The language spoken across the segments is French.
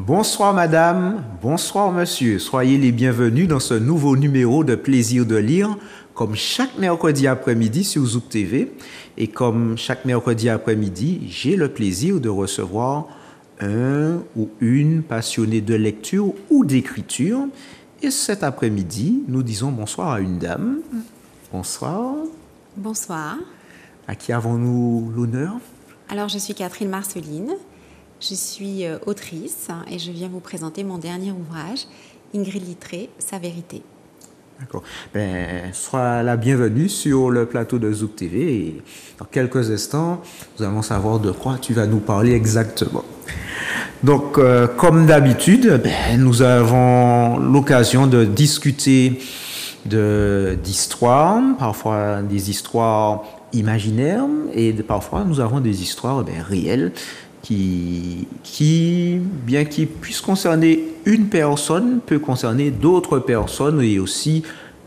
Bonsoir madame, bonsoir monsieur, soyez les bienvenus dans ce nouveau numéro de Plaisir de lire, comme chaque mercredi après-midi sur Zouk TV. Et comme chaque mercredi après-midi, j'ai le plaisir de recevoir un ou une passionnée de lecture ou d'écriture. Et cet après-midi, nous disons bonsoir à une dame. Bonsoir. Bonsoir. À qui avons-nous l'honneur? Alors, je suis Catherine Marceline. Je suis autrice et je viens vous présenter mon dernier ouvrage, Ingrid Littré, Sa vérité. D'accord. Sois la bienvenue sur le plateau de Zouk TV. Et dans quelques instants, nous allons savoir de quoi tu vas nous parler exactement. Donc, comme d'habitude, nous avons l'occasion de discuter d'histoires, parfois des histoires imaginaires, et parfois nous avons des histoires réelles qui, bien qu'ils puissent concerner une personne, peut concerner d'autres personnes et aussi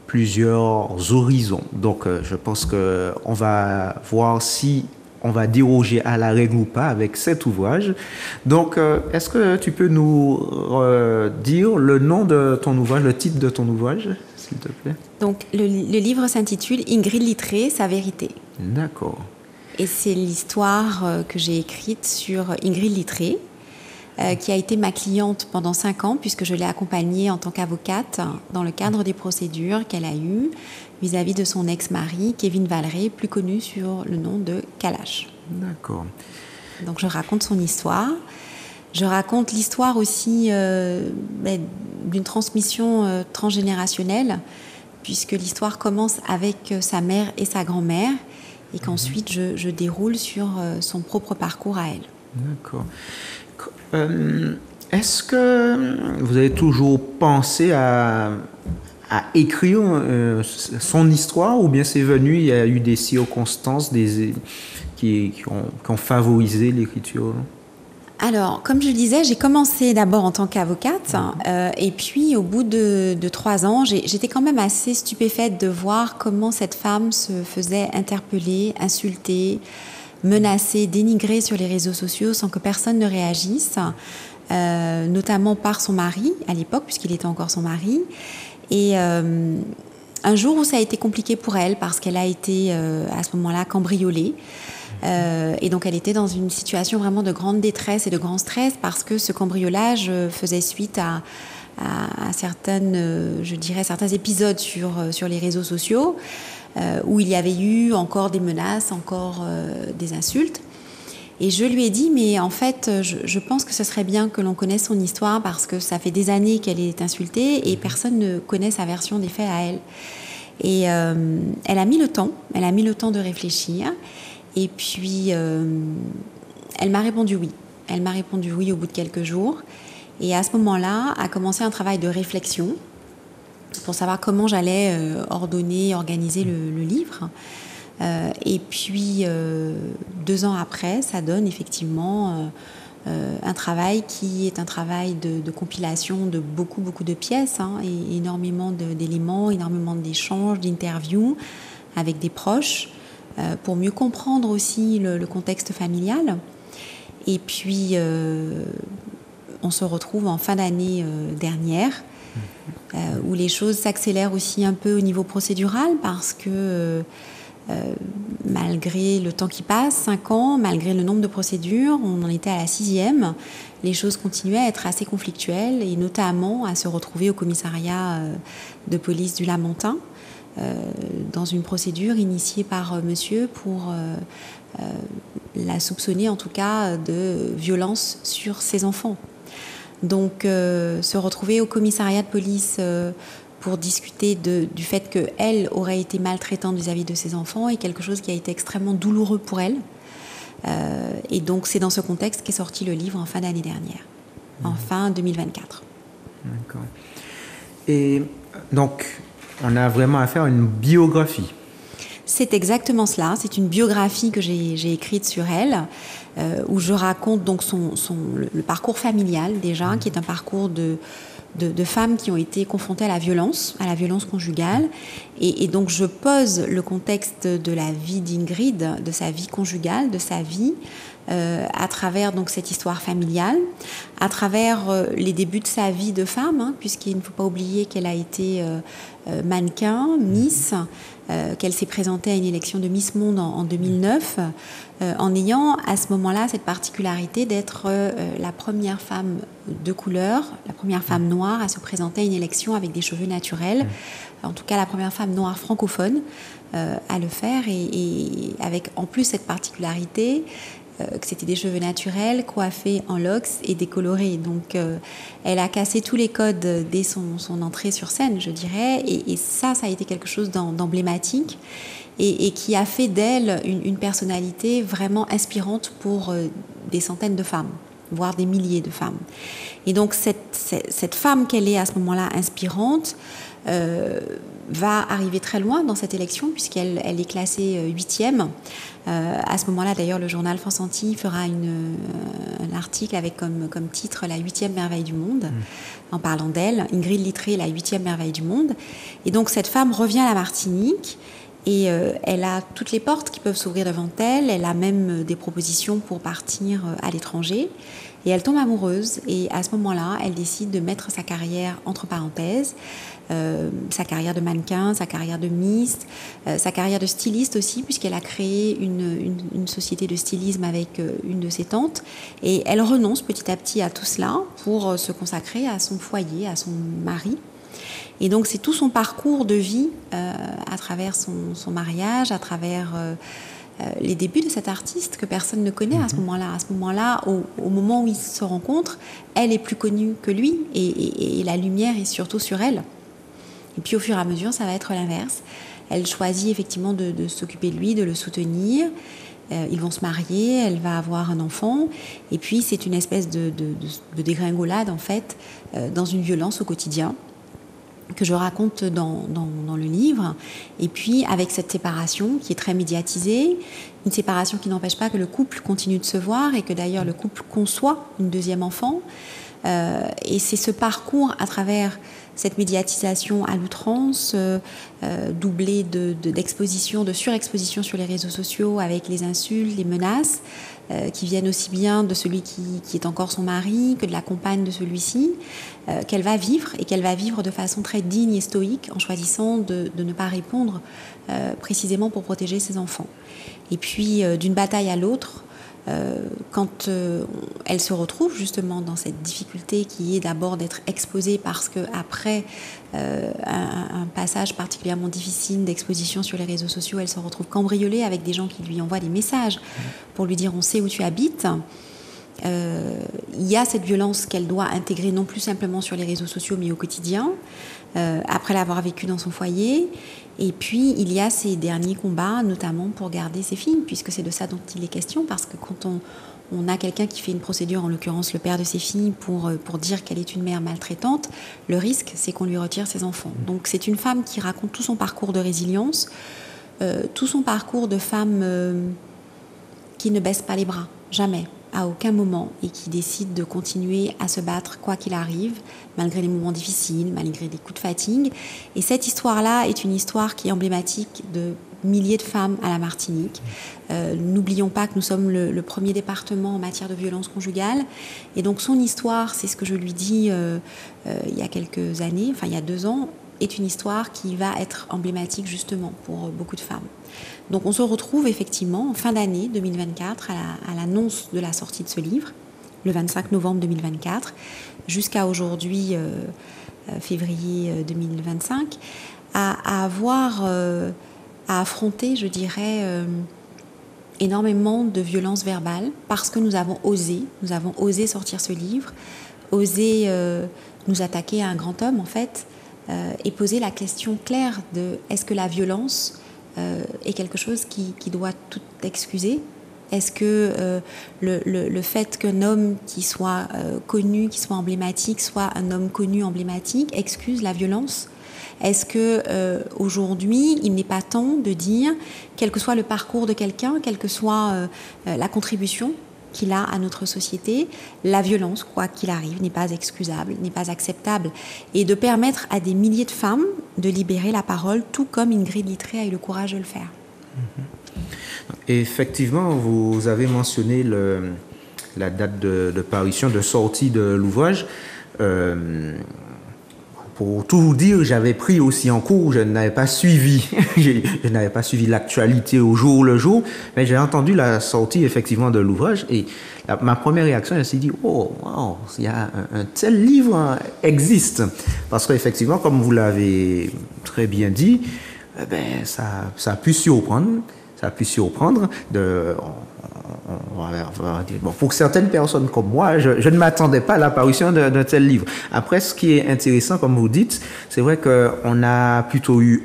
plusieurs horizons. Donc, je pense qu'on va voir si on va déroger à la règle ou pas avec cet ouvrage. Donc, est-ce que tu peux nous dire le nom de ton ouvrage, le titre de ton ouvrage, s'il te plaît? Donc, le livre s'intitule Ingrid Littré, Sa vérité. D'accord. Et c'est l'histoire que j'ai écrite sur Ingrid Littré, qui a été ma cliente pendant 5 ans, puisque je l'ai accompagnée en tant qu'avocate dans le cadre des procédures qu'elle a eues vis-à-vis de son ex-mari, Kevin Valeret, plus connu sur le nom de Kalash. D'accord. Donc je raconte son histoire. Je raconte l'histoire aussi d'une transmission transgénérationnelle, puisque l'histoire commence avec sa mère et sa grand-mère, et qu'ensuite je déroule sur son propre parcours à elle. D'accord. Est-ce que vous avez toujours pensé à écrire son histoire, ou bien c'est venu, il y a eu des circonstances qui ont favorisé l'écriture? Alors, comme je le disais, j'ai commencé d'abord en tant qu'avocate, et puis au bout de 3 ans, j'étais quand même assez stupéfaite de voir comment cette femme se faisait interpeller, insulter, menacer, dénigrer sur les réseaux sociaux sans que personne ne réagisse, notamment par son mari à l'époque, puisqu'il était encore son mari. Et un jour où ça a été compliqué pour elle, parce qu'elle a été à ce moment-là cambriolée, et donc elle était dans une situation vraiment de grande détresse et de grand stress, parce que ce cambriolage faisait suite à certaines, je dirais, certains épisodes sur les réseaux sociaux, où il y avait eu encore des menaces, encore des insultes. Et je lui ai dit, mais en fait, je pense que ce serait bien que l'on connaisse son histoire, parce que ça fait des années qu'elle est insultée et personne ne connaît sa version des faits à elle. Et elle a mis le temps de réfléchir. Et puis, elle m'a répondu oui. Elle m'a répondu oui au bout de quelques jours. Et à ce moment-là, a commencé un travail de réflexion pour savoir comment j'allais ordonner, organiser le livre. Et puis, 2 ans après, ça donne effectivement un travail qui est un travail de compilation de beaucoup de pièces, et énormément d'éléments, énormément d'échanges, d'interviews avec des proches, pour mieux comprendre aussi le contexte familial. Et puis, on se retrouve en fin d'année dernière, où les choses s'accélèrent aussi un peu au niveau procédural, parce que malgré le temps qui passe, 5 ans, malgré le nombre de procédures, on en était à la 6e, les choses continuaient à être assez conflictuelles, et notamment à se retrouver au commissariat de police du Lamentin, dans une procédure initiée par monsieur pour la soupçonner en tout cas de violence sur ses enfants. Donc se retrouver au commissariat de police pour discuter du fait qu'elle aurait été maltraitante vis-à-vis de ses enfants est quelque chose qui a été extrêmement douloureux pour elle. Et donc c'est dans ce contexte qu'est sorti le livre en fin d'année dernière, en fin 2024. D'accord. Et donc, on a vraiment affaire à une biographie. C'est exactement cela. C'est une biographie que j'ai écrite sur elle, où je raconte donc le parcours familial déjà, qui est un parcours de de femmes qui ont été confrontées à la violence conjugale. Et donc je pose le contexte de la vie d'Ingrid, de sa vie conjugale, de sa vie, à travers donc cette histoire familiale, à travers les débuts de sa vie de femme, puisqu'il ne faut pas oublier qu'elle a été mannequin, Miss, qu'elle s'est présentée à une élection de Miss Monde en 2009, en ayant à ce moment-là cette particularité d'être la première femme de couleur, la première femme noire à se présenter à une élection avec des cheveux naturels, en tout cas la première femme noire francophone à le faire, et avec en plus cette particularité que c'était des cheveux naturels, coiffés en locks et décolorés. Donc elle a cassé tous les codes dès son entrée sur scène, je dirais, et ça a été quelque chose d'emblématique et qui a fait d'elle une personnalité vraiment inspirante pour des centaines de femmes, voire des milliers de femmes. Et donc cette femme qu'elle est à ce moment-là inspirante va arriver très loin dans cette élection, puisqu'elle est classée 8e. À ce moment-là, d'ailleurs, le journal France Antilles fera un article avec comme titre « La 8e merveille du monde », en parlant d'elle. Ingrid Littré, la 8e merveille du monde. Et donc cette femme revient à la Martinique, et elle a toutes les portes qui peuvent s'ouvrir devant elle. Elle a même des propositions pour partir à l'étranger. Et elle tombe amoureuse. Et à ce moment-là, elle décide de mettre sa carrière entre parenthèses. Sa carrière de mannequin, sa carrière de Miss, sa carrière de styliste aussi, puisqu'elle a créé une société de stylisme avec une de ses tantes. Et elle renonce petit à petit à tout cela pour se consacrer à son foyer, à son mari. Et donc c'est tout son parcours de vie à travers son mariage, à travers les débuts de cet artiste que personne ne connaît à ce moment-là. À ce moment-là, au moment où ils se rencontrent, elle est plus connue que lui, et la lumière est surtout sur elle. Et puis au fur et à mesure, ça va être l'inverse. Elle choisit effectivement de s'occuper de lui, de le soutenir. Ils vont se marier, elle va avoir un enfant. Et puis c'est une espèce de dégringolade en fait, dans une violence au quotidien que je raconte dans le livre. Et puis avec cette séparation qui est très médiatisée, une séparation qui n'empêche pas que le couple continue de se voir, et que d'ailleurs le couple conçoit une deuxième enfant. Et c'est ce parcours à travers cette médiatisation à l'outrance, doublée d'exposition, de surexposition sur les réseaux sociaux, avec les insultes, les menaces, qui viennent aussi bien de celui qui est encore son mari que de la compagne de celui-ci, qu'elle va vivre, et qu'elle va vivre de façon très digne et stoïque, en choisissant de ne pas répondre précisément pour protéger ses enfants. Et puis d'une bataille à l'autre, quand elle se retrouve justement dans cette difficulté qui est d'abord d'être exposée, parce qu'après un passage particulièrement difficile d'exposition sur les réseaux sociaux, elle se retrouve cambriolée avec des gens qui lui envoient des messages pour lui dire « on sait où tu habites ». Il y a cette violence qu'elle doit intégrer non plus simplement sur les réseaux sociaux, mais au quotidien, après l'avoir vécu dans son foyer. Et puis il y a ces derniers combats, notamment pour garder ses filles, puisque c'est de ça dont il est question, parce que quand on a quelqu'un qui fait une procédure, en l'occurrence le père de ses filles, pour dire qu'elle est une mère maltraitante, le risque c'est qu'on lui retire ses enfants. Donc c'est une femme qui raconte tout son parcours de résilience, tout son parcours de femme qui ne baisse pas les bras, jamais, à aucun moment, et qui décide de continuer à se battre quoi qu'il arrive, malgré les moments difficiles, malgré des coups de fatigue. Et cette histoire-là est une histoire qui est emblématique de milliers de femmes à la Martinique. N'oublions pas que nous sommes le premier département en matière de violence conjugale. Et donc son histoire, c'est ce que je lui dis il y a quelques années, enfin il y a 2 ans, est une histoire qui va être emblématique justement pour beaucoup de femmes. Donc on se retrouve effectivement en fin d'année 2024 à l'annonce de la sortie de ce livre, le 25 novembre 2024, jusqu'à aujourd'hui, février 2025, à avoir, à affronter, je dirais, énormément de violences verbales, parce que nous avons osé sortir ce livre, osé nous attaquer à un grand homme en fait, et poser la question claire de est-ce que la violence est quelque chose qui doit tout excuser? Est-ce que le fait qu'un homme qui soit connu, qui soit emblématique, soit un homme connu emblématique, excuse la violence? Est-ce que aujourd'hui, il n'est pas temps de dire, quel que soit le parcours de quelqu'un, quelle que soit la contribution qu'il a à notre société. La violence, quoi qu'il arrive, n'est pas excusable, n'est pas acceptable. Et de permettre à des milliers de femmes de libérer la parole, tout comme Ingrid Littré a eu le courage de le faire. Et effectivement, vous avez mentionné la date de parution, de sortie de l'ouvrage. Pour tout vous dire, j'avais pris aussi en cours, je n'avais pas suivi, je n'avais pas suivi l'actualité au jour le jour, mais j'ai entendu la sortie effectivement de l'ouvrage et ma première réaction, je me suis dit, oh, wow, il y a un tel livre existe. Parce qu'effectivement, comme vous l'avez très bien dit, ça a pu surprendre. Ça a pu surprendre. Bon, pour certaines personnes comme moi, je ne m'attendais pas à l'apparition d'un tel livre. Après, ce qui est intéressant, comme vous dites, c'est vrai qu'on a plutôt eu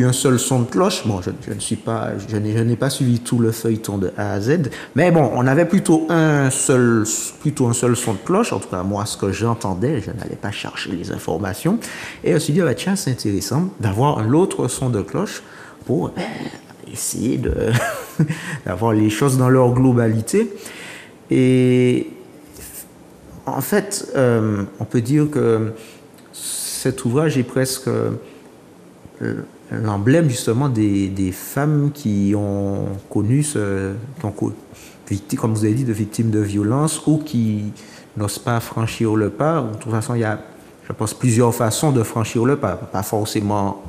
un seul son de cloche. Bon, je n'ai pas suivi tout le feuilleton de A à Z, mais bon, on avait plutôt un seul son de cloche. En tout cas, moi, ce que j'entendais, je n'allais pas chercher les informations. Et je me suis dit, tiens, c'est intéressant d'avoir un autre son de cloche pour essayer d'avoir les choses dans leur globalité. Et en fait, on peut dire que cet ouvrage est presque l'emblème justement des femmes qui ont connu comme vous avez dit, de victimes de violence ou qui n'osent pas franchir le pas. De toute façon, il y a, je pense, plusieurs façons de franchir le pas. Pas forcément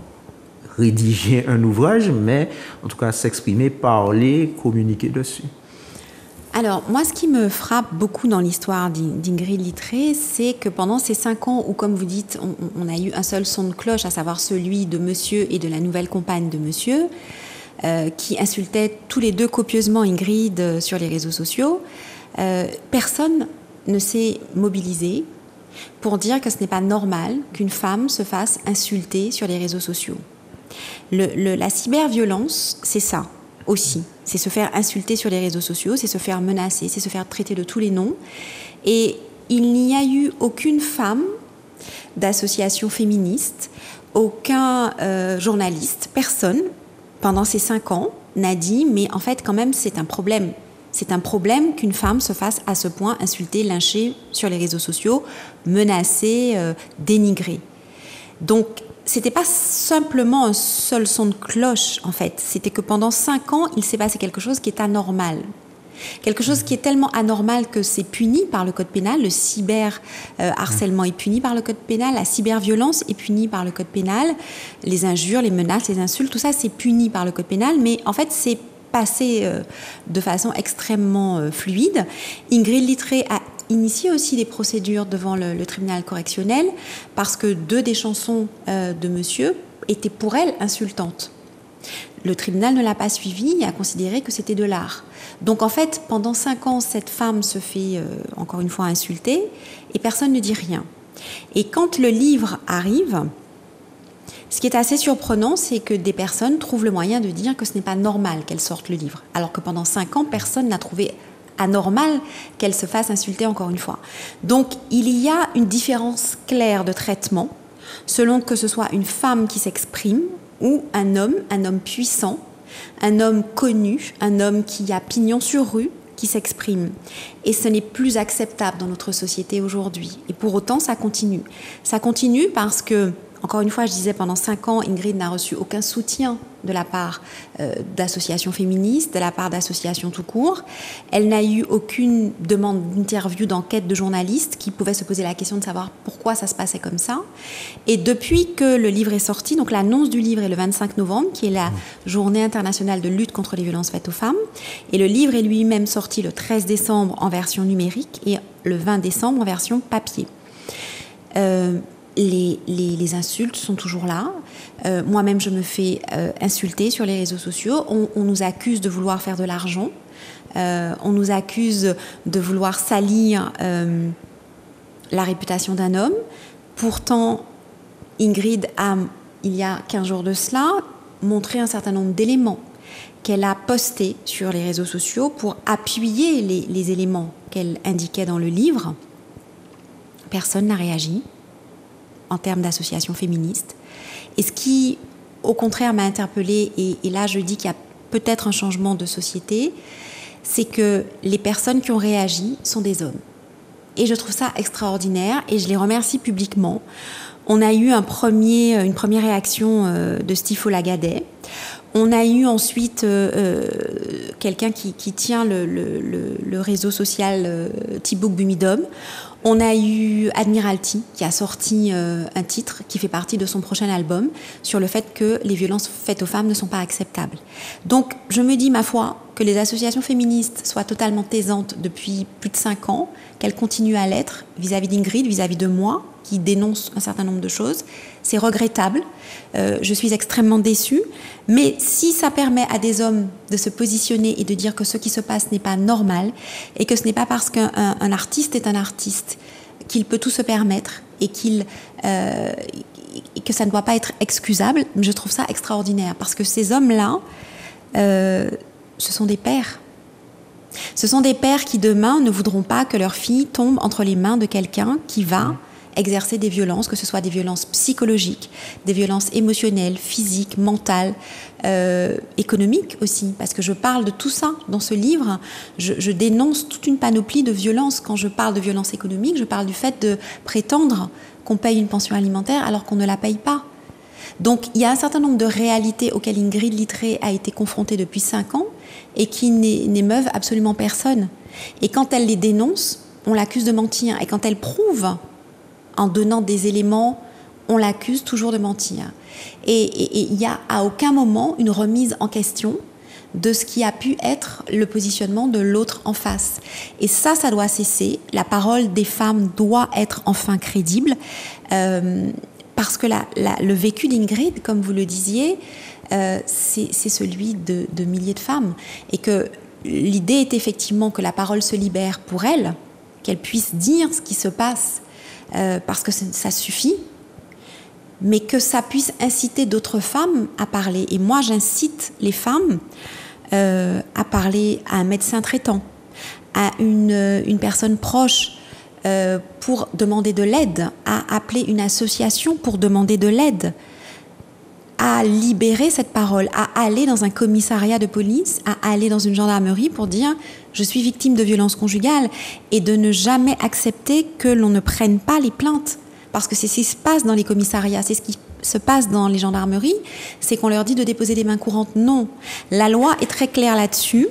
rédiger un ouvrage, mais en tout cas s'exprimer, parler, communiquer dessus. Alors, moi, ce qui me frappe beaucoup dans l'histoire d'Ingrid Littré, c'est que pendant ces 5 ans où, comme vous dites, on a eu un seul son de cloche, à savoir celui de monsieur et de la nouvelle compagne de monsieur, qui insultaient tous les deux copieusement Ingrid sur les réseaux sociaux, personne ne s'est mobilisé pour dire que ce n'est pas normal qu'une femme se fasse insulter sur les réseaux sociaux. La cyberviolence, c'est ça aussi. C'est se faire insulter sur les réseaux sociaux, c'est se faire menacer, c'est se faire traiter de tous les noms. Et il n'y a eu aucune femme d'association féministe, aucun journaliste, personne, pendant ces 5 ans, n'a dit, mais en fait, quand même, c'est un problème. C'est un problème qu'une femme se fasse à ce point insulter, lyncher sur les réseaux sociaux, menacer, dénigrer. Donc, c'était pas simplement un seul son de cloche, en fait. C'était que pendant 5 ans, il s'est passé quelque chose qui est anormal. Quelque chose qui est tellement anormal que c'est puni par le code pénal. Le cyberharcèlement est puni par le code pénal. La cyberviolence est punie par le code pénal. Les injures, les menaces, les insultes, tout ça, c'est puni par le code pénal. Mais en fait, c'est passé de façon extrêmement fluide. Ingrid Littré a initié aussi des procédures devant le tribunal correctionnel parce que 2 des chansons de monsieur étaient pour elle insultantes. Le tribunal ne l'a pas suivi et a considéré que c'était de l'art. Donc en fait, pendant 5 ans, cette femme se fait encore une fois insulter et personne ne dit rien. Et quand le livre arrive, ce qui est assez surprenant, c'est que des personnes trouvent le moyen de dire que ce n'est pas normal qu'elle sorte le livre, alors que pendant 5 ans, personne n'a trouvé anormal qu'elle se fasse insulter encore une fois. Donc il y a une différence claire de traitement selon que ce soit une femme qui s'exprime ou un homme puissant, un homme connu, un homme qui a pignon sur rue, qui s'exprime. Et ce n'est plus acceptable dans notre société aujourd'hui. Et pour autant, ça continue. Ça continue parce que, encore une fois, je disais, pendant 5 ans, Ingrid n'a reçu aucun soutien de la part d'associations féministes, de la part d'associations tout court. Elle n'a eu aucune demande d'interview, d'enquête de journalistes qui pouvaient se poser la question de savoir pourquoi ça se passait comme ça. Et depuis que le livre est sorti, donc l'annonce du livre est le 25 novembre, qui est la journée internationale de lutte contre les violences faites aux femmes. Et le livre est lui-même sorti le 13 décembre en version numérique et le 20 décembre en version papier. Les insultes sont toujours là. Moi-même, je me fais insulter sur les réseaux sociaux. On nous accuse de vouloir faire de l'argent. On nous accuse de vouloir salir la réputation d'un homme. Pourtant, Ingrid a, il y a 15 jours de cela, montré un certain nombre d'éléments qu'elle a postés sur les réseaux sociaux pour appuyer les éléments qu'elle indiquait dans le livre. Personne n'a réagi en termes d'association féministe. Et ce qui, au contraire, m'a interpellée, et là je dis qu'il y a peut-être un changement de société, c'est que les personnes qui ont réagi sont des hommes. Et je trouve ça extraordinaire et je les remercie publiquement. On a eu une première réaction de Stifo Lagadet. On a eu ensuite quelqu'un qui tient le réseau social Thibaut Bumidom. On a eu Admiralty qui a sorti un titre qui fait partie de son prochain album sur le fait que les violences faites aux femmes ne sont pas acceptables. Donc je me dis, ma foi, que les associations féministes soient totalement taisantes depuis plus de 5 ans, qu'elles continuent à l'être vis-à-vis d'Ingrid, vis-à-vis de moi, qui dénonce un certain nombre de choses. C'est regrettable. Je suis extrêmement déçue. Mais si ça permet à des hommes de se positionner et de dire que ce qui se passe n'est pas normal et que ce n'est pas parce qu'un artiste est un artiste qu'il peut tout se permettre et que ça ne doit pas être excusable, je trouve ça extraordinaire. Parce que ces hommes-là, ce sont des pères. Ce sont des pères qui demain ne voudront pas que leur fille tombe entre les mains de quelqu'un qui va exercer des violences, que ce soit des violences psychologiques, des violences émotionnelles, physiques, mentales, économiques aussi, parce que je parle de tout ça dans ce livre. Je dénonce toute une panoplie de violences. Quand je parle de violences économiques, je parle du fait de prétendre qu'on paye une pension alimentaire alors qu'on ne la paye pas. Donc il y a un certain nombre de réalités auxquelles Ingrid Littré a été confrontée depuis 5 ans et qui n'émeuvent absolument personne. Et quand elle les dénonce, on l'accuse de mentir. Et quand elle prouve en donnant des éléments, on l'accuse toujours de mentir. Et il n'y a à aucun moment une remise en question de ce qui a pu être le positionnement de l'autre en face. Et ça doit cesser. La parole des femmes doit être enfin crédible, parce que le vécu d'Ingrid, comme vous le disiez, c'est celui de milliers de femmes. Et que l'idée est effectivement que la parole se libère pour elle, qu'elle puisse dire ce qui se passe, parce que ça suffit, mais que ça puisse inciter d'autres femmes à parler. Et moi, j'incite les femmes à parler à un médecin traitant, à une personne proche pour demander de l'aide, à appeler une association pour demander de l'aide, à libérer cette parole, à aller dans un commissariat de police, à aller dans une gendarmerie pour dire « je suis victime de violences conjugales » et de ne jamais accepter que l'on ne prenne pas les plaintes. Parce que c'est ce qui se passe dans les commissariats, c'est ce qui se passe dans les gendarmeries, c'est qu'on leur dit de déposer des mains courantes. Non, la loi est très claire là-dessus.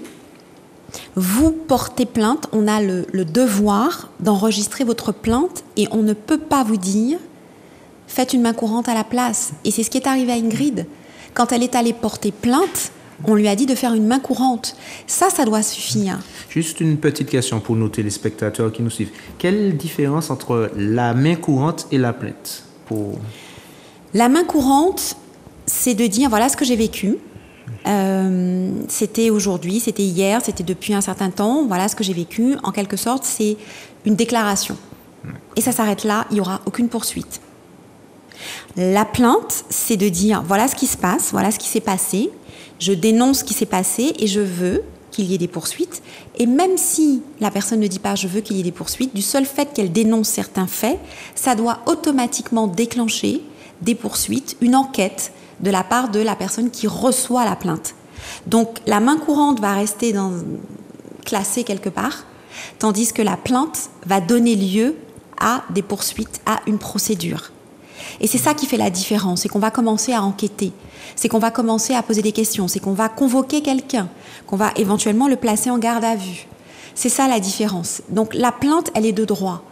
Vous portez plainte, on a le devoir d'enregistrer votre plainte et on ne peut pas vous dire « faites une main courante à la place ». Et c'est ce qui est arrivé à Ingrid. Quand elle est allée porter plainte, on lui a dit de faire une main courante. Ça doit suffire. Juste une petite question pour nos téléspectateurs qui nous suivent. Quelle différence entre la main courante et la plainte La main courante, c'est de dire voilà ce que j'ai vécu. C'était aujourd'hui, c'était hier, c'était depuis un certain temps. Voilà ce que j'ai vécu. En quelque sorte, c'est une déclaration. Et ça s'arrête là, il n'y aura aucune poursuite. La plainte, c'est de dire voilà ce qui se passe, voilà ce qui s'est passé. Je dénonce ce qui s'est passé et je veux qu'il y ait des poursuites. Et même si la personne ne dit pas « je veux qu'il y ait des poursuites », du seul fait qu'elle dénonce certains faits, ça doit automatiquement déclencher des poursuites, une enquête de la part de la personne qui reçoit la plainte. Donc la main courante va rester classée quelque part, tandis que la plainte va donner lieu à des poursuites, à une procédure. Et c'est ça qui fait la différence, c'est qu'on va commencer à enquêter, c'est qu'on va commencer à poser des questions, c'est qu'on va convoquer quelqu'un, qu'on va éventuellement le placer en garde à vue. C'est ça la différence. Donc la plainte, elle est de droit.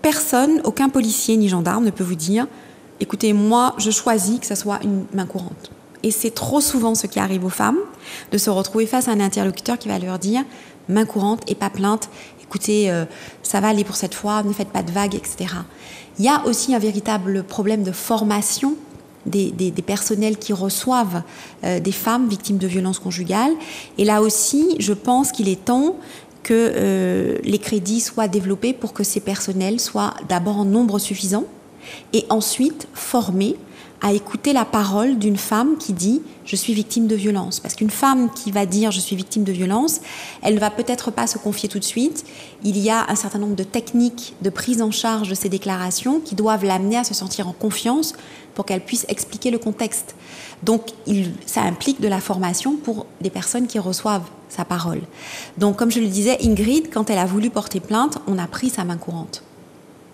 Personne, aucun policier ni gendarme ne peut vous dire « écoutez, moi, je choisis que ça soit une main courante ». Et c'est trop souvent ce qui arrive aux femmes, de se retrouver face à un interlocuteur qui va leur dire « main courante et pas plainte, écoutez, ça va aller pour cette fois, ne faites pas de vagues, etc. » Il y a aussi un véritable problème de formation des personnels qui reçoivent des femmes victimes de violences conjugales. Et là aussi, je pense qu'il est temps que les crédits soient développés pour que ces personnels soient d'abord en nombre suffisant et ensuite formés à écouter la parole d'une femme qui dit « je suis victime de violence ». Parce qu'une femme qui va dire « je suis victime de violence », elle ne va peut-être pas se confier tout de suite. Il y a un certain nombre de techniques de prise en charge de ces déclarations qui doivent l'amener à se sentir en confiance pour qu'elle puisse expliquer le contexte. Donc, ça implique de la formation pour les personnes qui reçoivent sa parole. Donc, comme je le disais, Ingrid, quand elle a voulu porter plainte, on a pris sa main courante.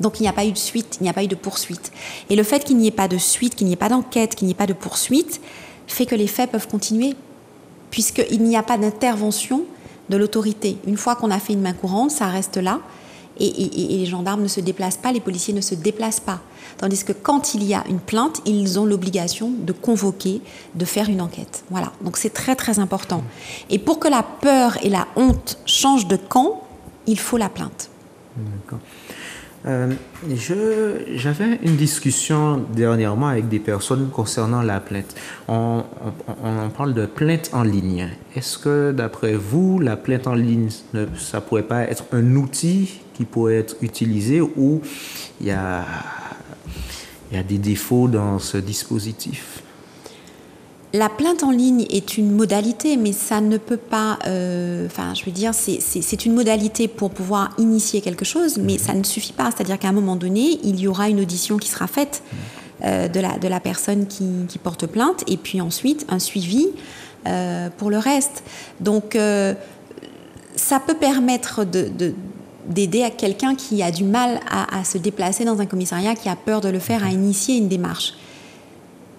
Donc, il n'y a pas eu de suite, il n'y a pas eu de poursuite. Et le fait qu'il n'y ait pas de suite, qu'il n'y ait pas d'enquête, qu'il n'y ait pas de poursuite, fait que les faits peuvent continuer, puisqu'il n'y a pas d'intervention de l'autorité. Une fois qu'on a fait une main courante, ça reste là, et les gendarmes ne se déplacent pas, les policiers ne se déplacent pas. Tandis que quand il y a une plainte, ils ont l'obligation de convoquer, de faire une enquête. Voilà, donc c'est très très important. Et pour que la peur et la honte changent de camp, il faut la plainte. D'accord. J'avais une discussion dernièrement avec des personnes concernant la plainte. On parle de plainte en ligne. Est-ce que, d'après vous, la plainte en ligne, ça pourrait pas être un outil qui pourrait être utilisé, ou il y a des défauts dans ce dispositif? La plainte en ligne est une modalité, mais ça ne peut pas... je veux dire, c'est une modalité pour pouvoir initier quelque chose, mais ça ne suffit pas. C'est-à-dire qu'à un moment donné, il y aura une audition qui sera faite de la personne qui porte plainte, et puis ensuite un suivi pour le reste. Donc, ça peut permettre d'aider à quelqu'un qui a du mal à se déplacer dans un commissariat, qui a peur de le faire, à initier une démarche.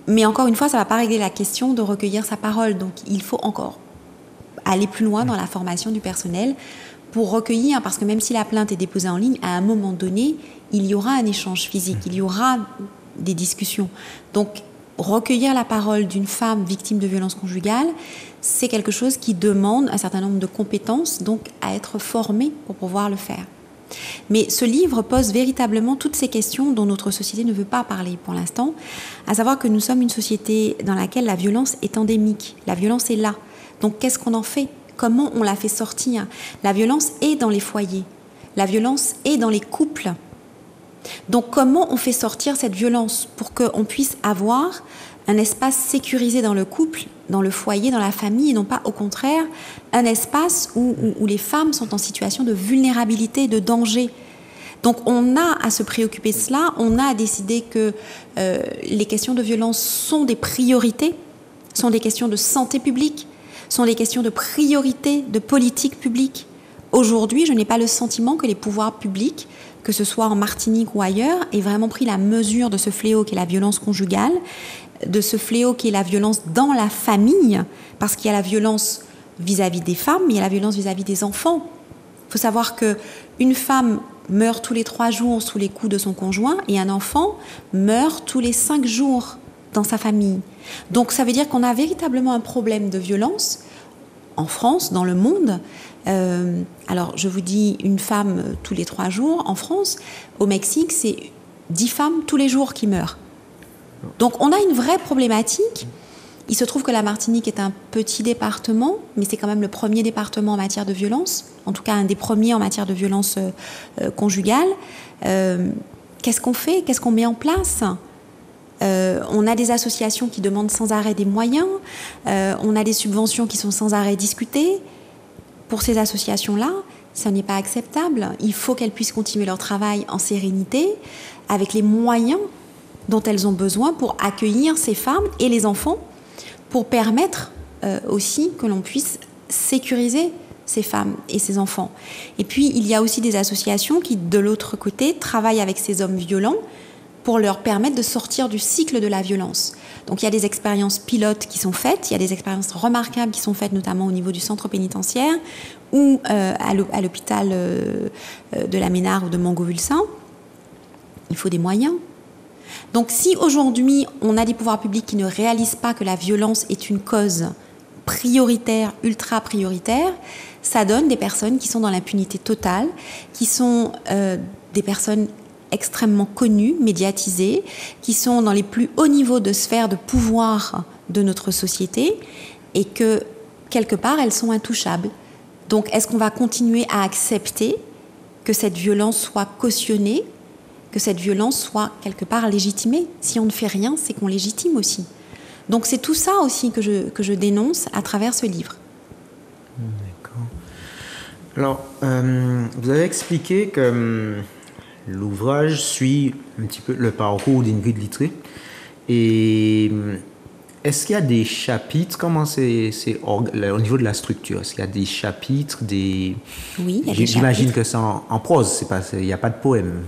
Mais encore une fois, ça ne va pas régler la question de recueillir sa parole. Donc, il faut encore aller plus loin dans la formation du personnel pour recueillir, parce que même si la plainte est déposée en ligne, à un moment donné, il y aura un échange physique, il y aura des discussions. Donc, recueillir la parole d'une femme victime de violences conjugales, c'est quelque chose qui demande un certain nombre de compétences, donc à être formé pour pouvoir le faire. Mais ce livre pose véritablement toutes ces questions dont notre société ne veut pas parler pour l'instant, à savoir que nous sommes une société dans laquelle la violence est endémique. La violence est là. Donc qu'est-ce qu'on en fait? Comment on la fait sortir? La violence est dans les foyers. La violence est dans les couples. Donc comment on fait sortir cette violence pour qu'on puisse avoir un espace sécurisé dans le couple, dans le foyer, dans la famille, et non pas au contraire un espace où les femmes sont en situation de vulnérabilité, de danger. Donc on a à se préoccuper de cela, on a à décider que les questions de violence sont des priorités, sont des questions de santé publique, sont des questions de priorité, de politique publique. Aujourd'hui, je n'ai pas le sentiment que les pouvoirs publics, que ce soit en Martinique ou ailleurs, aient vraiment pris la mesure de ce fléau qu'est la violence conjugale, de ce fléau qui est la violence dans la famille, parce qu'il y a la violence vis-à-vis des femmes, mais il y a la violence vis-à-vis des enfants. Il faut savoir qu'une femme meurt tous les 3 jours sous les coups de son conjoint, et un enfant meurt tous les 5 jours dans sa famille. Donc ça veut dire qu'on a véritablement un problème de violence en France, dans le monde. Alors je vous dis une femme tous les 3 jours en France. Au Mexique, c'est 10 femmes tous les jours qui meurent. Donc on a une vraie problématique. Il se trouve que la Martinique est un petit département, mais c'est quand même le premier département en matière de violence, en tout cas un des premiers en matière de violence conjugale. Qu'est-ce qu'on fait? Qu'est-ce qu'on met en place? On a des associations qui demandent sans arrêt des moyens, on a des subventions qui sont sans arrêt discutées. Pour ces associations-là, ça n'est pas acceptable. Il faut qu'elles puissent continuer leur travail en sérénité, avec les moyens dont elles ont besoin pour accueillir ces femmes et les enfants, pour permettre aussi que l'on puisse sécuriser ces femmes et ces enfants. Et puis, il y a aussi des associations qui, de l'autre côté, travaillent avec ces hommes violents pour leur permettre de sortir du cycle de la violence. Donc, il y a des expériences pilotes qui sont faites, il y a des expériences remarquables qui sont faites, notamment au niveau du centre pénitentiaire ou à l'hôpital de la Ménard ou de Mangovulsin. Il faut des moyens. Donc, si aujourd'hui, on a des pouvoirs publics qui ne réalisent pas que la violence est une cause prioritaire, ultra prioritaire, ça donne des personnes qui sont dans l'impunité totale, qui sont des personnes extrêmement connues, médiatisées, qui sont dans les plus hauts niveaux de sphère de pouvoir de notre société, et que, quelque part, elles sont intouchables. Donc, est-ce qu'on va continuer à accepter que cette violence soit cautionnée, que cette violence soit quelque part légitimée. Si on ne fait rien, c'est qu'on légitime aussi. Donc c'est tout ça aussi que je dénonce à travers ce livre. D'accord. Alors, vous avez expliqué que l'ouvrage suit un petit peu le parcours d'Ingrid Littré. Et est-ce qu'il y a des chapitres? Comment c'est au niveau de la structure? Est-ce qu'il y a des chapitres, des... Oui, il y a des J'imagine chapitres. que c'est en prose, il n'y a pas de poème.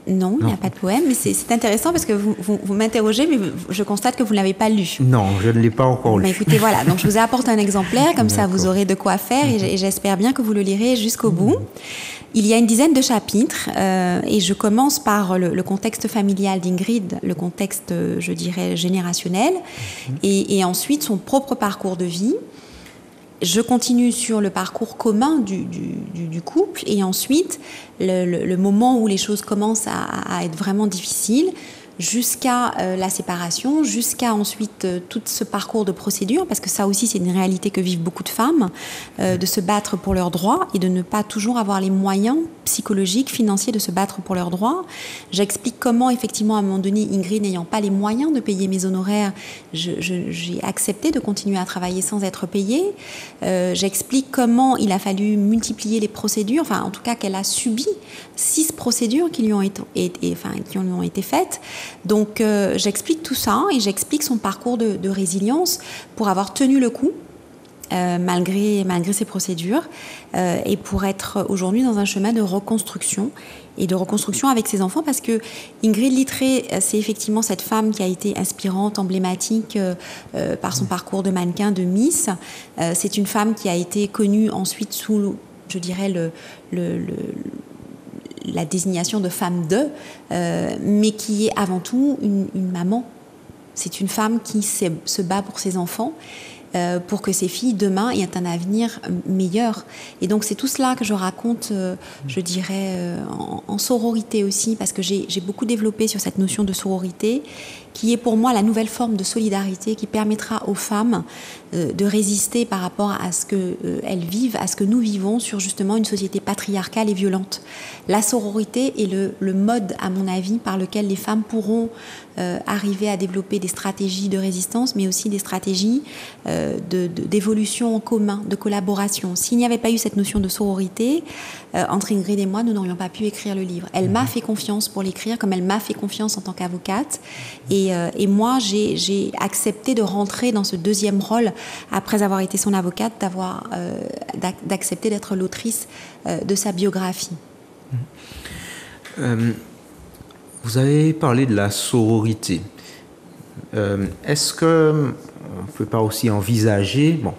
Non, il n'y a pas de poème, mais c'est intéressant parce que vous m'interrogez, mais je constate que vous ne l'avez pas lu. Non, je ne l'ai pas encore lu. Mais écoutez, voilà, donc je vous ai apporté un exemplaire, comme ça vous aurez de quoi faire et j'espère bien que vous le lirez jusqu'au bout. Il y a une dizaine de chapitres et je commence par le contexte familial d'Ingrid, le contexte, je dirais, générationnel, et ensuite son propre parcours de vie. Je continue sur le parcours commun du couple et ensuite le moment où les choses commencent à être vraiment difficiles jusqu'à la séparation, jusqu'à ensuite tout ce parcours de procédure, parce que ça aussi c'est une réalité que vivent beaucoup de femmes, de se battre pour leurs droits et de ne pas toujours avoir les moyens psychologiques, financiers de se battre pour leurs droits. J'explique comment effectivement à un moment donné, Ingrid n'ayant pas les moyens de payer mes honoraires, j'ai accepté de continuer à travailler sans être payée. J'explique comment il a fallu multiplier les procédures, enfin en tout cas qu'elle a subi 6 procédures qui lui ont été faites. Donc j'explique tout ça et j'explique son parcours de résilience pour avoir tenu le coup malgré ces procédures et pour être aujourd'hui dans un chemin de reconstruction et de reconstruction avec ses enfants, parce que Ingrid Littré, c'est effectivement cette femme qui a été inspirante, emblématique par son parcours de mannequin, de Miss. C'est une femme qui a été connue ensuite sous, je dirais, la désignation de femme mais qui est avant tout une maman. C'est une femme qui se bat pour ses enfants, pour que ses filles demain aient un avenir meilleur. Et donc c'est tout cela que je raconte, je dirais, en sororité aussi, parce que j'ai beaucoup développé sur cette notion de sororité, qui est pour moi la nouvelle forme de solidarité qui permettra aux femmes de résister par rapport à ce qu'elles vivent, à ce que nous vivons sur justement une société patriarcale et violente. La sororité est le mode, à mon avis, par lequel les femmes pourront arriver à développer des stratégies de résistance, mais aussi des stratégies d'évolution en commun, de collaboration. S'il n'y avait pas eu cette notion de sororité, entre Ingrid et moi, nous n'aurions pas pu écrire le livre. Elle m'a fait confiance pour l'écrire, comme elle m'a fait confiance en tant qu'avocate. Et moi, j'ai accepté de rentrer dans ce deuxième rôle, après avoir été son avocate, d'accepter d'être l'autrice de sa biographie. Vous avez parlé de la sororité. Est-ce qu'on ne peut pas aussi envisager, bon,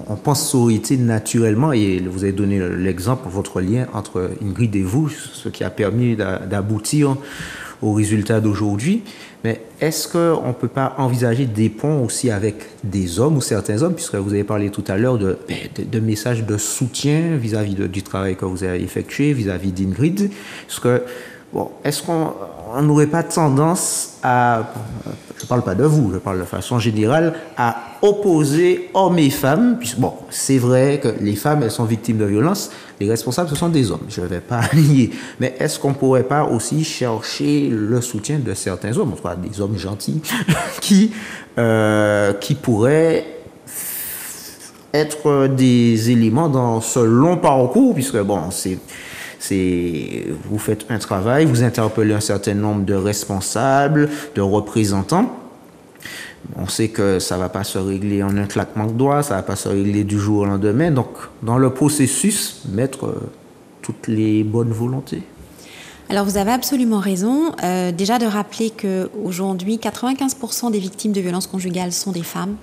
on pense sororité naturellement, et vous avez donné l'exemple, votre lien entre Ingrid et vous, ce qui a permis d'aboutir au résultat d'aujourd'hui, mais est-ce qu'on ne peut pas envisager des ponts aussi avec des hommes ou certains hommes, puisque vous avez parlé tout à l'heure de messages de soutien vis-à-vis du travail que vous avez effectué, vis-à-vis d'Ingrid, est-ce qu'on n'aurait pas tendance à, je ne parle pas de vous, je parle de façon générale, à opposer hommes et femmes, puisque bon, c'est vrai que les femmes, elles sont victimes de violences, les responsables, ce sont des hommes, je ne vais pas nier, mais est-ce qu'on ne pourrait pas aussi chercher le soutien de certains hommes, en tout cas des hommes gentils, qui pourraient être des éléments dans ce long parcours, puisque bon, vous faites un travail, vous interpellez un certain nombre de responsables, de représentants. On sait que ça ne va pas se régler en un claquement de doigts, ça ne va pas se régler du jour au lendemain. Donc, dans le processus, mettre toutes les bonnes volontés. Alors, vous avez absolument raison. Déjà de rappeler qu'aujourd'hui, 95% des victimes de violences conjugales sont des femmes.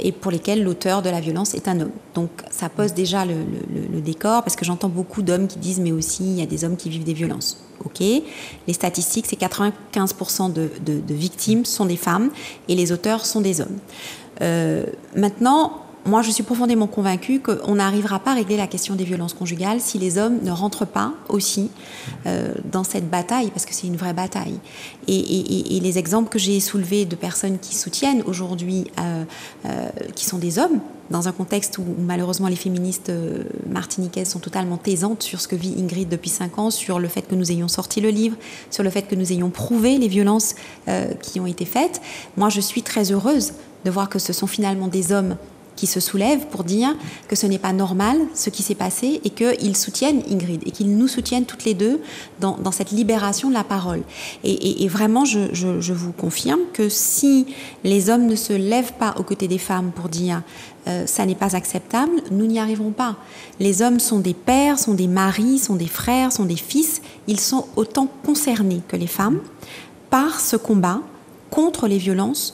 Et pour lesquels l'auteur de la violence est un homme. Donc ça pose déjà le décor, parce que j'entends beaucoup d'hommes qui disent mais aussi il y a des hommes qui vivent des violences. Ok, les statistiques, c'est 95% de victimes sont des femmes et les auteurs sont des hommes. Maintenant, moi, je suis profondément convaincue qu'on n'arrivera pas à régler la question des violences conjugales si les hommes ne rentrent pas aussi dans cette bataille, parce que c'est une vraie bataille. Et les exemples que j'ai soulevés de personnes qui soutiennent aujourd'hui, qui sont des hommes, dans un contexte où malheureusement les féministes martiniquaises sont totalement taisantes sur ce que vit Ingrid depuis 5 ans, sur le fait que nous ayons sorti le livre, sur le fait que nous ayons prouvé les violences qui ont été faites. Moi, je suis très heureuse de voir que ce sont finalement des hommes qui se soulèvent pour dire que ce n'est pas normal ce qui s'est passé et qu'ils soutiennent Ingrid et qu'ils nous soutiennent toutes les deux dans cette libération de la parole. Et vraiment, je vous confirme que si les hommes ne se lèvent pas aux côtés des femmes pour dire ça n'est pas acceptable, nous n'y arriverons pas. Les hommes sont des pères, sont des maris, sont des frères, sont des fils. Ils sont autant concernés que les femmes par ce combat contre les violences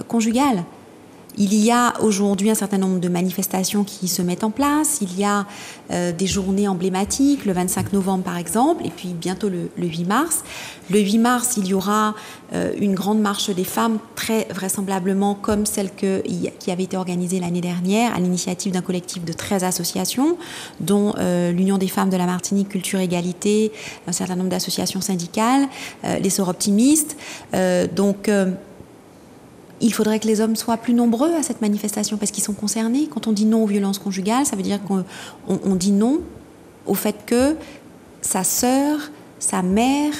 conjugales. Il y a aujourd'hui un certain nombre de manifestations qui se mettent en place. Il y a des journées emblématiques, le 25 novembre par exemple, et puis bientôt le 8 mars. Le 8 mars, il y aura une grande marche des femmes, très vraisemblablement comme celle qui avait été organisée l'année dernière à l'initiative d'un collectif de 13 associations, dont l'Union des femmes de la Martinique, Culture Égalité, un certain nombre d'associations syndicales, les Sœurs Optimistes. Il faudrait que les hommes soient plus nombreux à cette manifestation parce qu'ils sont concernés. Quand on dit non aux violences conjugales, ça veut dire qu'on dit non au fait que sa sœur, sa mère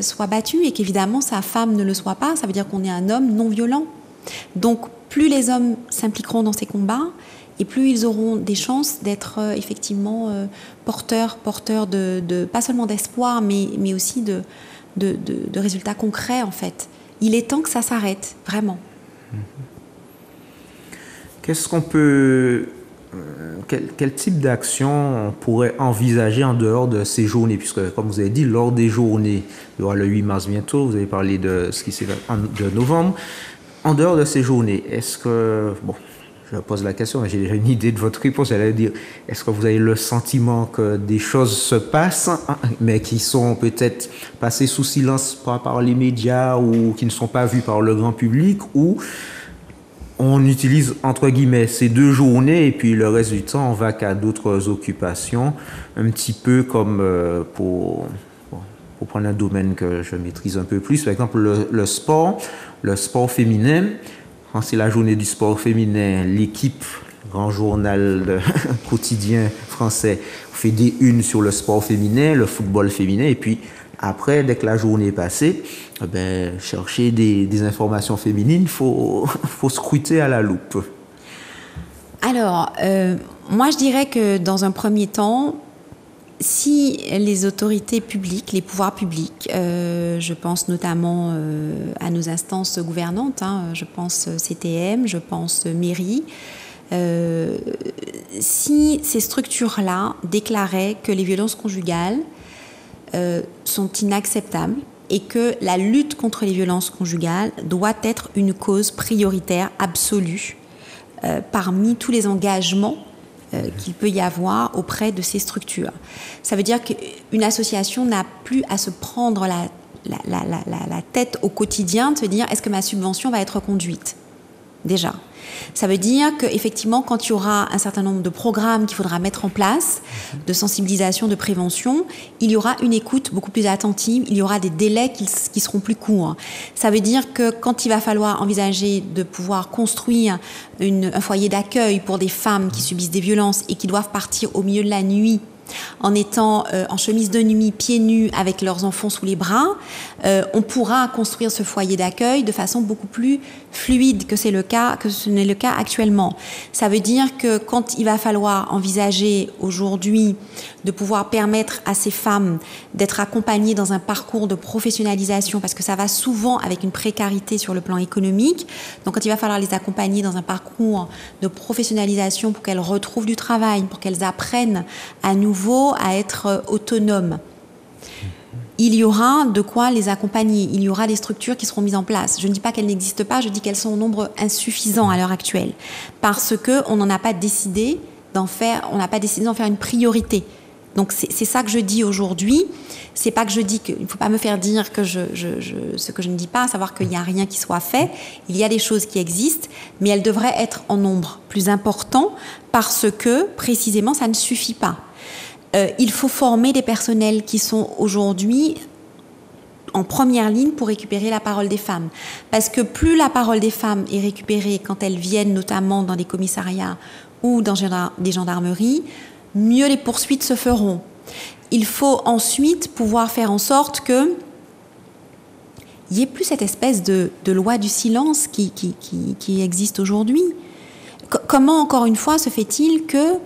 soit battue et qu'évidemment sa femme ne le soit pas. Ça veut dire qu'on est un homme non violent. Donc plus les hommes s'impliqueront dans ces combats et plus ils auront des chances d'être effectivement porteurs de pas seulement d'espoir mais aussi de résultats concrets en fait. Il est temps que ça s'arrête, vraiment. Qu'est-ce qu'on peut... Quel type d'action on pourrait envisager en dehors de ces journées? Puisque, comme vous avez dit, lors des journées, il y aura le 8 mars bientôt, vous avez parlé de ce qui s'est fait de novembre. En dehors de ces journées, est-ce que... Bon, je pose la question, mais j'ai déjà une idée de votre réponse. J'allais dire, est-ce que vous avez le sentiment que des choses se passent, mais qui sont peut-être passées sous silence par les médias ou qui ne sont pas vues par le grand public, ou on utilise, entre guillemets, ces 2 journées et puis le reste du temps, on va qu'à d'autres occupations, un petit peu comme pour prendre un domaine que je maîtrise un peu plus, par exemple le sport féminin. Quand c'est la journée du sport féminin, l'équipe, grand journal quotidien français, fait des unes sur le sport féminin, le football féminin, et puis après, dès que la journée est passée, chercher des informations féminines, faut scruter à la loupe. Alors, moi je dirais que dans un premier temps, si les autorités publiques, les pouvoirs publics, je pense notamment à nos instances gouvernantes, je pense CTM, je pense mairie, si ces structures-là déclaraient que les violences conjugales sont inacceptables et que la lutte contre les violences conjugales doit être une cause prioritaire absolue parmi tous les engagements qu'il peut y avoir auprès de ces structures. Ça veut dire qu'une association n'a plus à se prendre la tête au quotidien de se dire est-ce que ma subvention va être conduite ? Déjà. Ça veut dire qu'effectivement, quand il y aura un certain nombre de programmes qu'il faudra mettre en place, de sensibilisation, de prévention, il y aura une écoute beaucoup plus attentive, il y aura des délais qui seront plus courts. Ça veut dire que quand il va falloir envisager de pouvoir construire un foyer d'accueil pour des femmes qui subissent des violences et qui doivent partir au milieu de la nuit, en étant en chemise de nuit, pieds nus, avec leurs enfants sous les bras, on pourra construire ce foyer d'accueil de façon beaucoup plus fluide que ce n'est le cas actuellement. Ça veut dire que quand il va falloir envisager aujourd'hui de pouvoir permettre à ces femmes d'être accompagnées dans un parcours de professionnalisation, parce que ça va souvent avec une précarité sur le plan économique, donc quand il va falloir les accompagner dans un parcours de professionnalisation pour qu'elles retrouvent du travail, pour qu'elles apprennent à nouveau à être autonomes, il y aura de quoi les accompagner, il y aura des structures qui seront mises en place. Je ne dis pas qu'elles n'existent pas, je dis qu'elles sont au nombre insuffisant à l'heure actuelle, parce qu'on n'en a pas décidé d'en faire une priorité. Donc c'est ça que je dis aujourd'hui. C'est pas que je dis qu'il ne faut pas me faire dire que ce que je ne dis pas, à savoir qu'il n'y a rien qui soit fait. Il y a des choses qui existent, mais elles devraient être en nombre plus important parce que, précisément, ça ne suffit pas. Il faut former des personnels qui sont aujourd'hui en première ligne pour récupérer la parole des femmes. Parce que plus la parole des femmes est récupérée quand elles viennent notamment dans des commissariats ou dans des gendarmeries, mieux les poursuites se feront. Il faut ensuite pouvoir faire en sorte qu'il n'y ait plus cette espèce de loi du silence qui existe aujourd'hui. Comment, encore une fois, se fait-il qu'il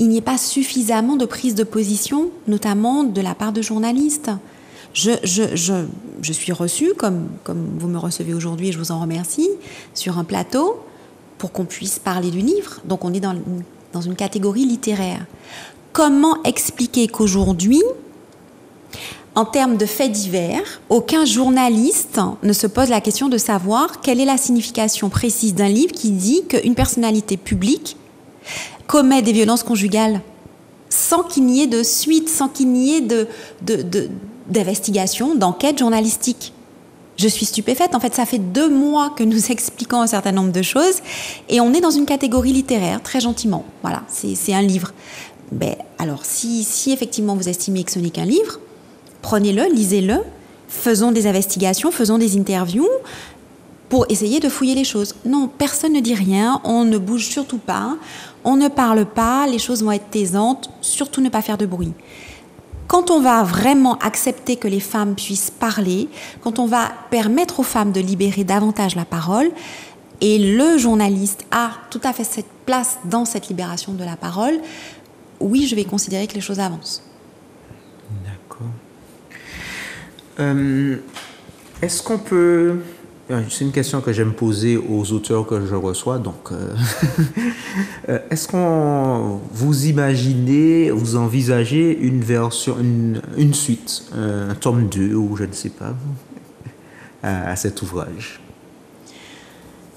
n'y ait pas suffisamment de prise de position, notamment de la part de journalistes ? Je suis reçue, comme vous me recevez aujourd'hui, et je vous en remercie, sur un plateau pour qu'on puisse parler du livre. Donc on est dans une catégorie littéraire. Comment expliquer qu'aujourd'hui, en termes de faits divers, aucun journaliste ne se pose la question de savoir quelle est la signification précise d'un livre qui dit qu'une personnalité publique commet des violences conjugales sans qu'il n'y ait de suite, sans qu'il n'y ait d'investigation, d'enquête journalistique. Je suis stupéfaite. En fait, ça fait 2 mois que nous expliquons un certain nombre de choses et on est dans une catégorie littéraire, très gentiment. Voilà, c'est un livre. Ben, alors, si effectivement vous estimez que ce n'est qu'un livre, prenez-le, lisez-le, faisons des investigations, faisons des interviews pour essayer de fouiller les choses. Non, personne ne dit rien, on ne bouge surtout pas, on ne parle pas, les choses vont être taisantes, surtout ne pas faire de bruit. Quand on va vraiment accepter que les femmes puissent parler, quand on va permettre aux femmes de libérer davantage la parole, et le journaliste a tout à fait cette place dans cette libération de la parole, oui, je vais considérer que les choses avancent. D'accord. Est-ce qu'on peut... C'est une question que j'aime poser aux auteurs que je reçois. Donc, est-ce qu'on vous imaginez, vous envisagez une version, une suite, un tome 2 ou je ne sais pas, à cet ouvrage?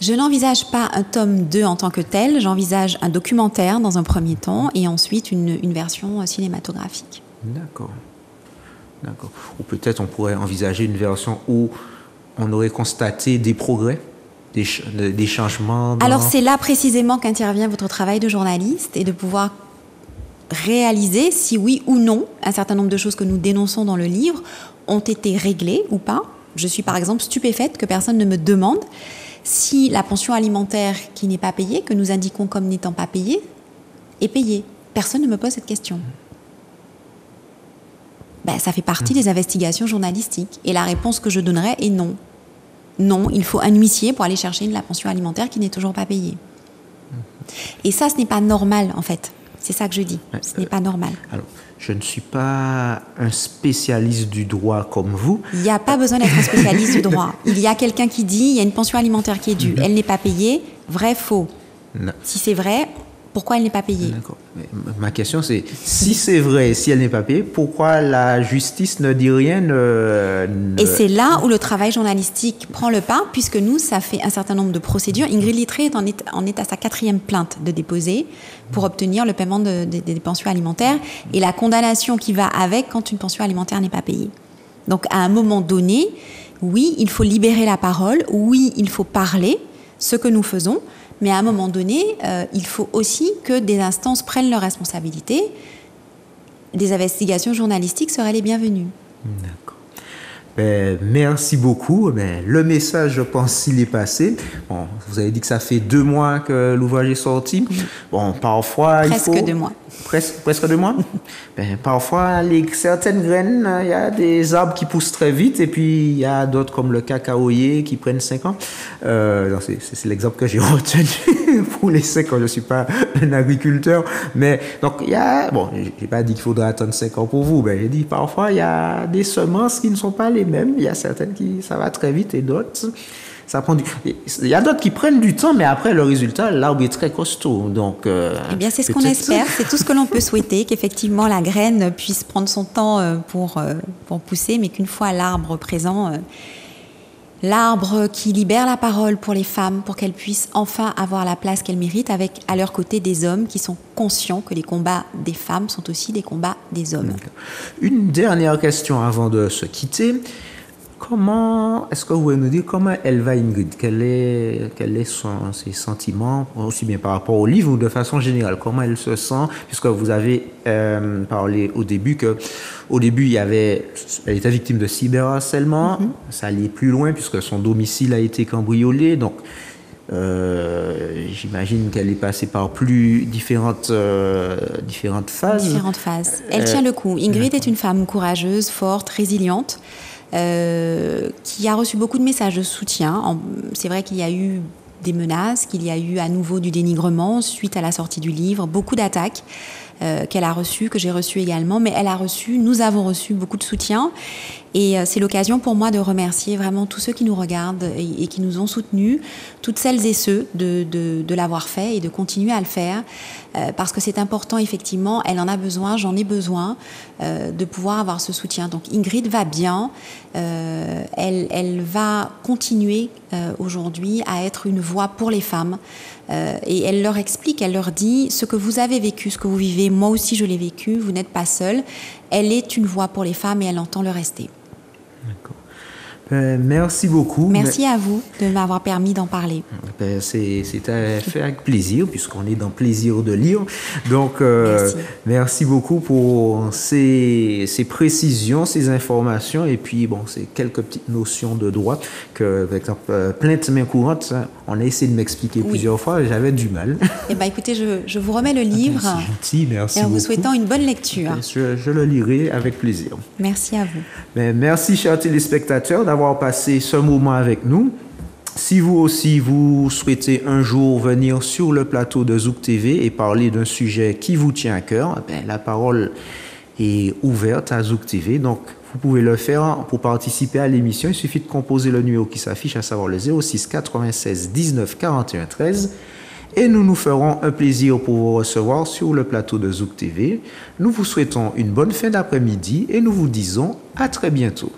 Je n'envisage pas un tome 2 en tant que tel, j'envisage un documentaire dans un premier temps et ensuite une version cinématographique. D'accord. Ou peut-être on pourrait envisager une version où on aurait constaté des progrès, des changements. Alors c'est là précisément qu'intervient votre travail de journaliste et de pouvoir réaliser si oui ou non un certain nombre de choses que nous dénonçons dans le livre ont été réglées ou pas. Je suis par exemple stupéfaite que personne ne me demande si la pension alimentaire qui n'est pas payée, que nous indiquons comme n'étant pas payée, est payée. Personne ne me pose cette question. Ben, ça fait partie des investigations journalistiques. Et la réponse que je donnerais est non. Non, il faut un huissier pour aller chercher la pension alimentaire qui n'est toujours pas payée. Et ça, ce n'est pas normal, en fait. C'est ça que je dis. Ce n'est pas normal. Alors, je ne suis pas un spécialiste du droit comme vous. Il n'y a pas besoin d'être un spécialiste du droit. Il y a quelqu'un qui dit, il y a une pension alimentaire qui est due. Elle n'est pas payée. Vrai, faux. Non. Si c'est vrai, pourquoi elle n'est pas payée? D'accord. Ma question, c'est, si c'est vrai, si elle n'est pas payée, pourquoi la justice ne dit rien Et c'est là où le travail journalistique prend le pas, puisque nous, ça fait un certain nombre de procédures. Ingrid Littré en est à sa 4e plainte de déposer pour obtenir le paiement des pensions alimentaires et la condamnation qui va avec quand une pension alimentaire n'est pas payée. Donc, à un moment donné, oui, il faut libérer la parole, oui, il faut parler, ce que nous faisons, mais à un moment donné, il faut aussi que des instances prennent leurs responsabilités. Des investigations journalistiques seraient les bienvenues. D'accord. Merci beaucoup. Le message, je pense, s'il est passé. Bon, vous avez dit que ça fait 2 mois que l'ouvrage est sorti. Bon, parfois, Presque 2 mois. Presque 2 mois. Parfois, certaines graines, il y a des arbres qui poussent très vite et puis il y a d'autres comme le cacaoyer qui prennent 5 ans. C'est l'exemple que j'ai retenu pour les 5 ans. Je ne suis pas un agriculteur. Mais donc, il y a... Bon, je n'ai pas dit qu'il faudra attendre 5 ans pour vous. J'ai dit parfois, il y a des semences qui ne sont pas les mêmes. Il y a certaines qui... Ça va très vite et d'autres... Ça prend il y a d'autres qui prennent du temps, mais après, le résultat, l'arbre est très costaud. Donc, eh bien, c'est ce qu'on espère. C'est tout ce que l'on peut souhaiter, qu'effectivement, la graine puisse prendre son temps pour pousser, mais qu'une fois l'arbre présent, l'arbre qui libère la parole pour les femmes, pour qu'elles puissent enfin avoir la place qu'elles méritent, avec à leur côté des hommes qui sont conscients que les combats des femmes sont aussi des combats des hommes. Une dernière question avant de se quitter. Est-ce que vous pouvez nous dire comment elle va, Ingrid? Quel est ses sentiments, aussi bien par rapport au livre ou de façon générale? Comment elle se sent? Puisque vous avez parlé au début elle était victime de cyberharcèlement. Ça allait plus loin puisque son domicile a été cambriolé. Donc, j'imagine qu'elle est passée par différentes phases. Différentes phases. Elle tient le coup. Ingrid est une femme courageuse, forte, résiliente. Qui a reçu beaucoup de messages de soutien. C'est vrai qu'il y a eu des menaces, qu'il y a eu à nouveau du dénigrement suite à la sortie du livre, beaucoup d'attaques qu'elle a reçues, que j'ai reçues également, mais nous avons reçu beaucoup de soutien. Et c'est l'occasion pour moi de remercier vraiment tous ceux qui nous regardent et qui nous ont soutenus, toutes celles et ceux de l'avoir fait et de continuer à le faire, parce que c'est important, effectivement, elle en a besoin, j'en ai besoin, de pouvoir avoir ce soutien. Donc Ingrid va bien, elle va continuer aujourd'hui à être une voix pour les femmes, et elle leur explique, elle leur dit, ce que vous avez vécu, ce que vous vivez, moi aussi je l'ai vécu, vous n'êtes pas seul. Elle est une voix pour les femmes et elle entend le rester. D'accord. Merci beaucoup. Merci à vous de m'avoir permis d'en parler. C'est fait avec plaisir, puisqu'on est dans plaisir de lire. Donc, merci beaucoup pour ces précisions, ces informations, et puis, c'est quelques petites notions de droit que, par exemple, plainte main courante, on a essayé de m'expliquer plusieurs fois, et j'avais du mal. Eh bien, écoutez, je vous remets le livre. C'est gentil, merci beaucoup. Et en vous souhaitant une bonne lecture. Je le lirai avec plaisir. Merci à vous. Merci, chers téléspectateurs, d'avoir passé ce moment avec nous. Si vous aussi, vous souhaitez un jour venir sur le plateau de Zouk TV et parler d'un sujet qui vous tient à cœur, la parole est ouverte à Zouk TV. Donc, vous pouvez le faire pour participer à l'émission. Il suffit de composer le numéro qui s'affiche, à savoir le 06 96 19 41 13. Et nous nous ferons un plaisir pour vous recevoir sur le plateau de Zouk TV. Nous vous souhaitons une bonne fin d'après-midi et nous vous disons à très bientôt.